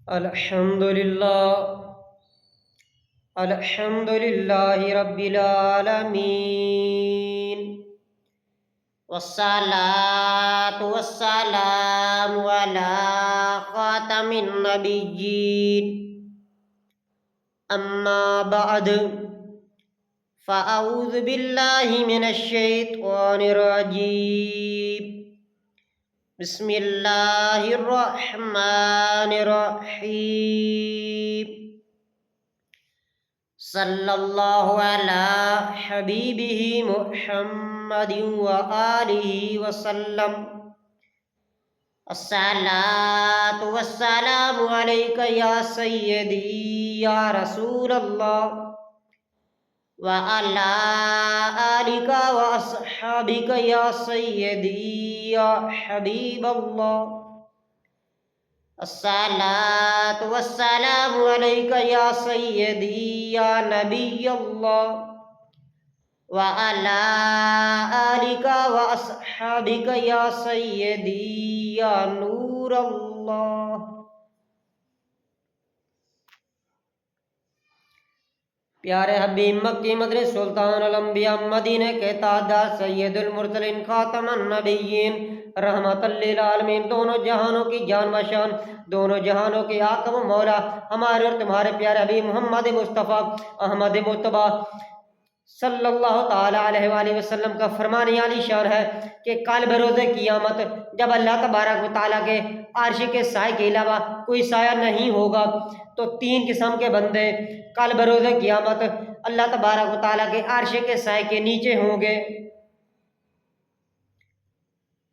الحمد للہ رب العالمین، والصلاة والسلام على خاتم النبیین، اما بعد فاعوذ باللہ من الشیطان الرجیم، بسم اللہ الرحمن الرحیم، صلی اللہ علی حبیبہ محمد وآلہ وسلم، الصلاۃ والسلام علیک یا سیدی یا رسول اللہ، وعلی آلک واصحابک یا سیدی یا حبیب اللہ، الصلاۃ والسلام علیک یا سیدی یا نبی اللہ، وعلی آلک واصحابک یا سیدی یا نور اللہ۔ پیارے حبیب مکی مدنی سلطان الانبیاء مدینہ کے تاجدار سید المرسلین خاتم النبیین رحمت للعالمین، دونوں جہانوں کی جان بشان، دونوں جہانوں کے آقا و مولا، ہمارے اور تمہارے پیارے حبیب محمد مصطفیٰ احمد مجتبیٰ صلی اللہ تعالیٰ علیہ وآلہ وسلم کا فرمان عالی شان ہے کہ کل بروز قیامت جب اللہ تبارک و تعالیٰ کے عرش کے سائے کے علاوہ کوئی سایہ نہیں ہوگا تو تین قسم کے بندے کل بروز قیامت اللہ تبارک و تعالیٰ کے عرش کے سائے کے نیچے ہوں گے۔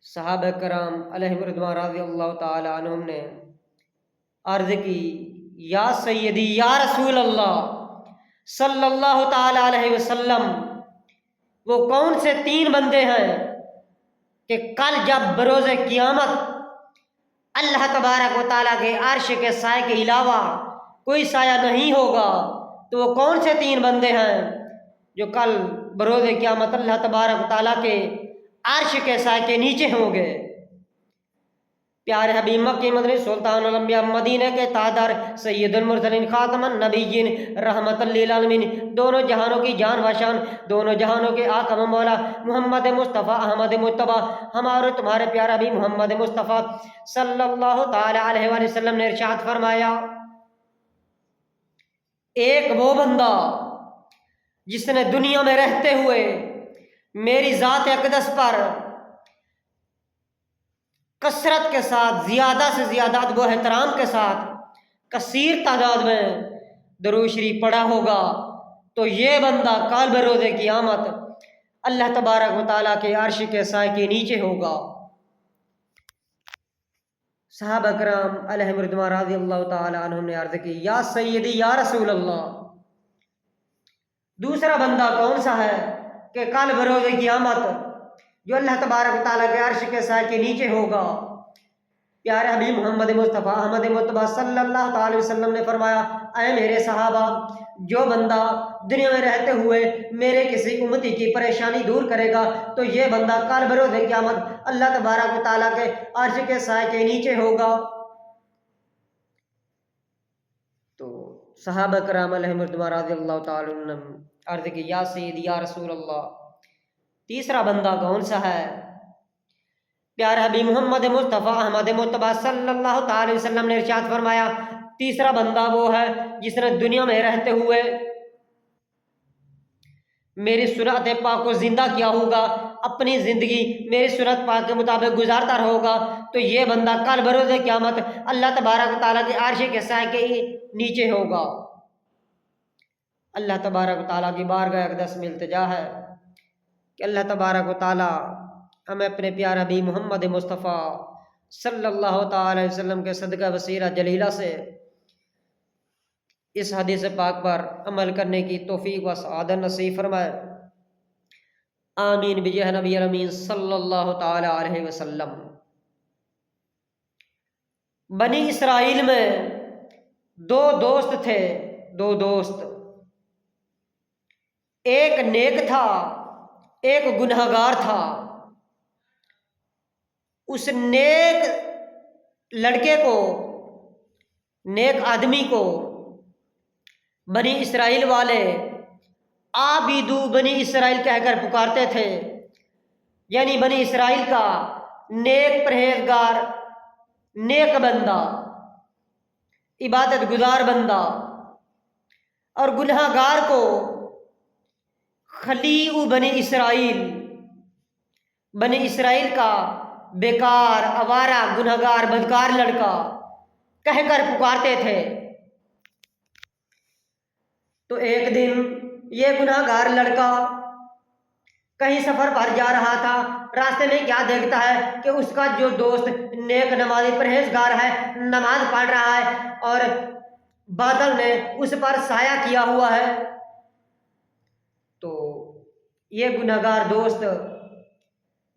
صحابہ کرام علیہم رضوان رضی اللہ تعالیٰ عنہم نے عرض کی، یا سیدی یا رسول اللہ صلی اللہ تعالیٰ علیہ وسلم، وہ کون سے تین بندے ہیں کہ کل جب بروز قیامت اللہ تبارک و تعالیٰ کے عرش کے سائے کے علاوہ کوئی سایہ نہیں ہوگا، تو وہ کون سے تین بندے ہیں جو کل بروز قیامت اللہ تبارک و تعالیٰ کے عرش کے سائے کے نیچے ہوں گے؟ پیارے حبیب مکی مدنی سلطان الانبیاء مدینہ کے تاجدار سید المرسلین خاتم النبیین رحمت للعالمین، دونوں جہانوں کی جان بشان، دونوں جہانوں کے آقا و مولا محمد مصطفیٰ احمد مجتبیٰ، ہمارے تمہارے پیارے حبیب محمد مصطفیٰ صلی اللہ تعالیٰ علیہ وآلہ وسلم نے ارشاد فرمایا، ایک وہ بندہ جس نے دنیا میں رہتے ہوئے میری ذات اقدس پر کثرت کے ساتھ، زیادہ سے زیادہ ادب و احترام کے ساتھ، کثیر تعداد میں درود شریف پڑھا ہوگا، تو یہ بندہ کل بروز قیامت اللہ تبارک و تعالیٰ کے عرش کے سائے کے نیچے ہوگا۔ صحابہ کرام علیہم رضوان رضی اللہ تعالیٰ عنہم نے عرض کی، یا سیدی یا رسول اللہ، دوسرا بندہ کون سا ہے کہ کل بروز قیامت جو اللہ تبارک و تعالیٰ کے عرش کے سائے کے نیچے ہوگا؟ پیارے حبیب محمد مصطفیٰ احمد مجتبیٰ صلی اللہ تعالی وسلم نے فرمایا، اے میرے صحابہ، جو بندہ دنیا میں رہتے ہوئے میرے کسی امتی کی پریشانی دور کرے گا تو یہ بندہ کل بروز قیامت اللہ تبارک و تعالیٰ کے عرش کے سائے کے نیچے ہوگا۔ تو صحابہ کرام علیہم رضوان رضی اللہ تعالی عنہ عرض کی، یا سیدی یا رسول اللہ، تیسرا بندہ کون سا ہے؟ پیارے حبیب محمد مصطفیٰ احمد مجتبیٰ صلی اللہ تعالی وسلم نے ارشاد فرمایا، تیسرا بندہ وہ ہے جس نے دنیا میں رہتے ہوئے میری سنت پاک کو زندہ کیا ہوگا، اپنی زندگی میری سنت پاک کے مطابق گزارتا رہوگا، تو یہ بندہ کل بروز قیامت اللہ تبارک و تعالیٰ کے عرش کے سائے کے نیچے ہوگا۔ اللہ تبارک و تعالیٰ کی بارگاہ اقدس میں التجا ہے کہ اللہ تبارک و تعالیٰ ہمیں اپنے پیارے حبیب محمد مصطفیٰ صلی اللہ تعالی وسلم کے صدقہ وسیلہ جلیلہ سے اس حدیث پاک پر عمل کرنے کی توفیق و سعادت نصیب فرمائے، آمین بجاہ نبی الامین صلی اللہ تعالی علیہ وسلم۔ بنی اسرائیل میں دو دوست تھے، دو دوست، ایک نیک تھا ایک گنہگار تھا۔ اس نیک لڑکے کو نیک آدمی کو بنی اسرائیل والے عابدو بنی اسرائیل کہہ کر پکارتے تھے، یعنی بنی اسرائیل کا نیک پرہیزگار، نیک بندہ، عبادت گزار بندہ، اور گناہ گار کو خلیع بنی اسرائیل، بنی اسرائیل کا بیکار، آوارہ، گناہ گار، بدکار لڑکا کہہ کر پکارتے تھے۔ تو ایک دن یہ گناہ گار لڑکا کہیں سفر پر جا رہا تھا، راستے میں کیا دیکھتا ہے کہ اس کا جو دوست نیک نمازی پرہیزگار ہے، نماز پڑھ رہا ہے اور بادل نے اس پر سایہ کیا ہوا ہے۔ تو یہ گناہ گار دوست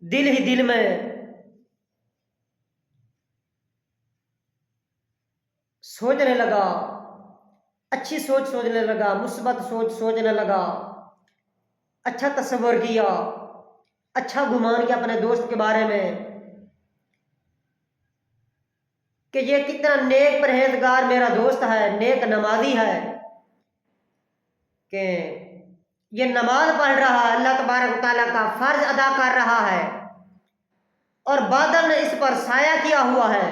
دل ہی دل میں سوچنے لگا، اچھی سوچ سوچنے لگا، مثبت سوچ سوچنے لگا، اچھا تصور کیا، اچھا گمان کیا اپنے دوست کے بارے میں کہ یہ کتنا نیک پرہیزگار میرا دوست ہے، نیک نمازی ہے، کہ یہ نماز پڑھ رہا ہے، اللہ تبارک و تعالیٰ کا فرض ادا کر رہا ہے، اور بادل نے اس پر سایہ کیا ہوا ہے،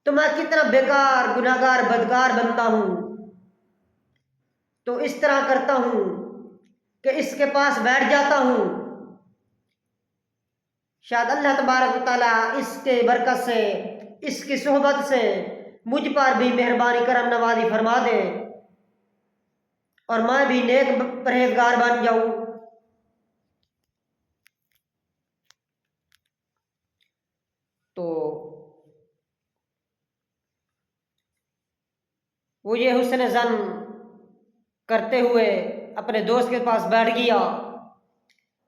تو میں کتنا بیکار، گناہگار، بدکار بنتا ہوں۔ تو اس طرح کرتا ہوں کہ اس کے پاس بیٹھ جاتا ہوں، شاید اللہ تبارک و تعالیٰ اس کے برکت سے، اس کی صحبت سے مجھ پر بھی مہربانی کرم نوازی فرما دے اور میں بھی نیک پرہیزگار بن جاؤں۔ تو وہ یہ حسن ظن کرتے ہوئے اپنے دوست کے پاس بیٹھ گیا۔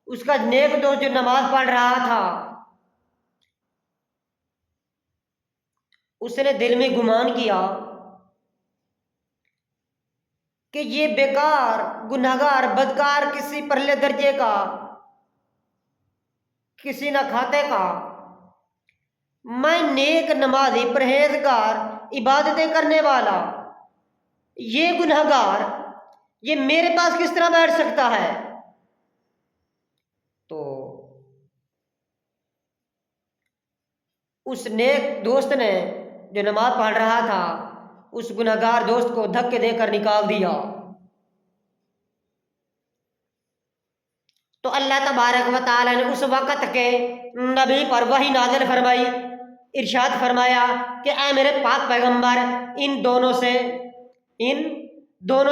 اس کا نیک دوست جو نماز پڑھ رہا تھا، اس نے دل میں گمان کیا کہ یہ بیکار، گناہگار، بدکار، کسی پرلے درجے کا، کسی نہ کھاتے کا، میں نیک نمازی پرہیزگار، عبادتیں کرنے والا، یہ گناہگار، یہ میرے پاس کس طرح بیٹھ سکتا ہے؟ تو اس نیک دوست نے جو نماز پڑھ رہا تھا، اس گناہگار دوست کو دھکے دے کر نکال دیا۔ تو اللہ تبارک و تعالیٰ نے اس وقت کے نبی پر وحی نازل فرمائی، ارشاد فرمایا کہ اے میرے پاک پیغمبر، ان دونوں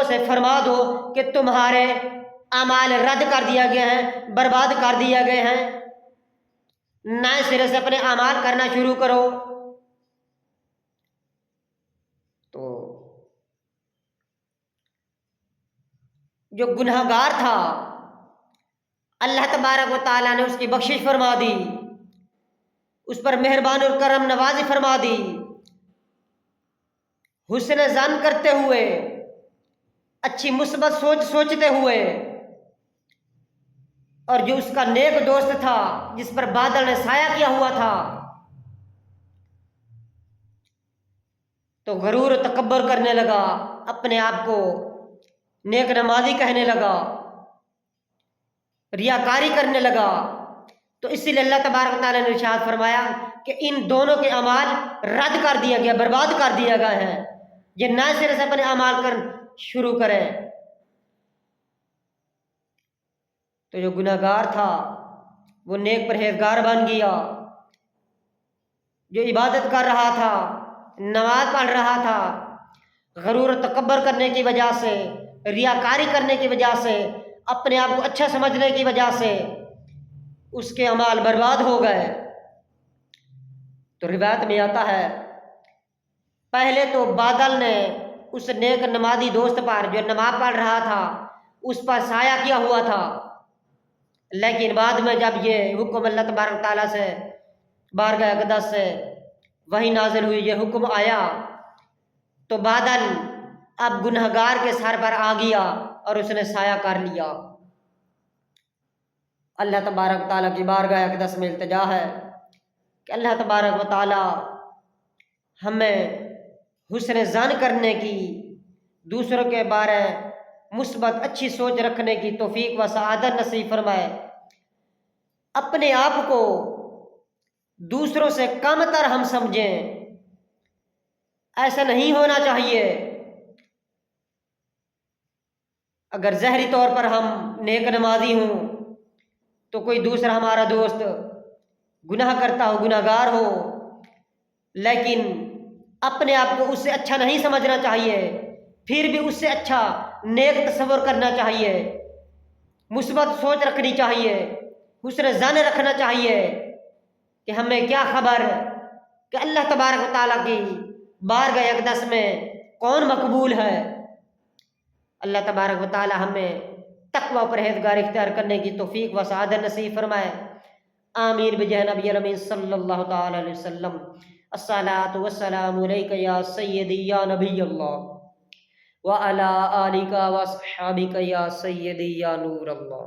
سے فرما دو کہ تمہارے اعمال رد کر دیا گئے ہیں، برباد کر دیا گئے ہیں، نئے سرے سے اپنے اعمال کرنا شروع کرو۔ تو جو گناہ گار تھا، اللہ تبارک و تعالیٰ نے اس کی بخشش فرما دی، اس پر مہربان اور کرم نوازی فرما دی، حسن ظن کرتے ہوئے، اچھی مثبت سوچ سوچتے ہوئے، اور جو اس کا نیک دوست تھا جس پر بادل نے سایہ کیا ہوا تھا، تو غرور و تکبر کرنے لگا، اپنے آپ کو نیک نمازی کہنے لگا، ریاکاری کرنے لگا۔ تو اسی لیے اللہ تبارک و تعالیٰ نے ارشاد فرمایا کہ ان دونوں کے اعمال رد کر دیا گیا، برباد کر دیا گئے ہیں، یہ نئے سرے سے اپنے اعمال کر شروع کریں۔ تو جو گناہ گار تھا وہ نیک پرہیزگار بن گیا، جو عبادت کر رہا تھا، نماز پڑھ رہا تھا، غرور و تکبر کرنے کی وجہ سے، ریاکاری کرنے کی وجہ سے، اپنے آپ کو اچھا سمجھنے کی وجہ سے اس کے اعمال برباد ہو گئے۔ تو روایت میں آتا ہے، پہلے تو بادل نے اس نیک نمازی دوست پر جو نماز پڑھ رہا تھا اس پر سایہ کیا ہوا تھا، لیکن بعد میں جب یہ حکم اللہ تبارک تعالیٰ سے، بارگاہ اقدس سے وحی نازل ہوئی، یہ حکم آیا، تو بادل اب گنہگار کے سر پر آ گیا اور اس نے سایہ کر لیا۔ اللہ تبارک تعالیٰ کی بارگاہ اقدس میں التجا ہے کہ اللہ تبارک و تعالیٰ ہمیں حسن ظن کرنے کی، دوسروں کے بارے مثبت اچھی سوچ رکھنے کی توفیق و سعادت نصیب فرمائے۔ اپنے آپ کو دوسروں سے کم تر ہم سمجھیں، ایسا نہیں ہونا چاہیے۔ اگر ظاہری طور پر ہم نیک نمازی ہوں تو کوئی دوسرا ہمارا دوست گناہ کرتا ہو، گناہ گار ہو، لیکن اپنے آپ کو اس سے اچھا نہیں سمجھنا چاہیے، پھر بھی اس سے اچھا نیک تصور کرنا چاہیے، مثبت سوچ رکھنی چاہیے، حسن ظن رکھنا چاہیے کہ ہمیں کیا خبر کہ اللہ تبارک و تعالیٰ کی بارگاہ اقدس میں کون مقبول ہے۔ اللہ تبارک و تعالیٰ ہمیں تقوی و پرہیزگاری اختیار کرنے کی توفیق و سعادت نصیب فرمائے۔ آمین بجاہ نبی الامین صلی اللہ تعالی علیہ وسلم۔ الصلاۃ والسلام علیک یا سیدی یا نبی اللہ وعلی آلک و اصحابک یا سیدی یا نور اللہ۔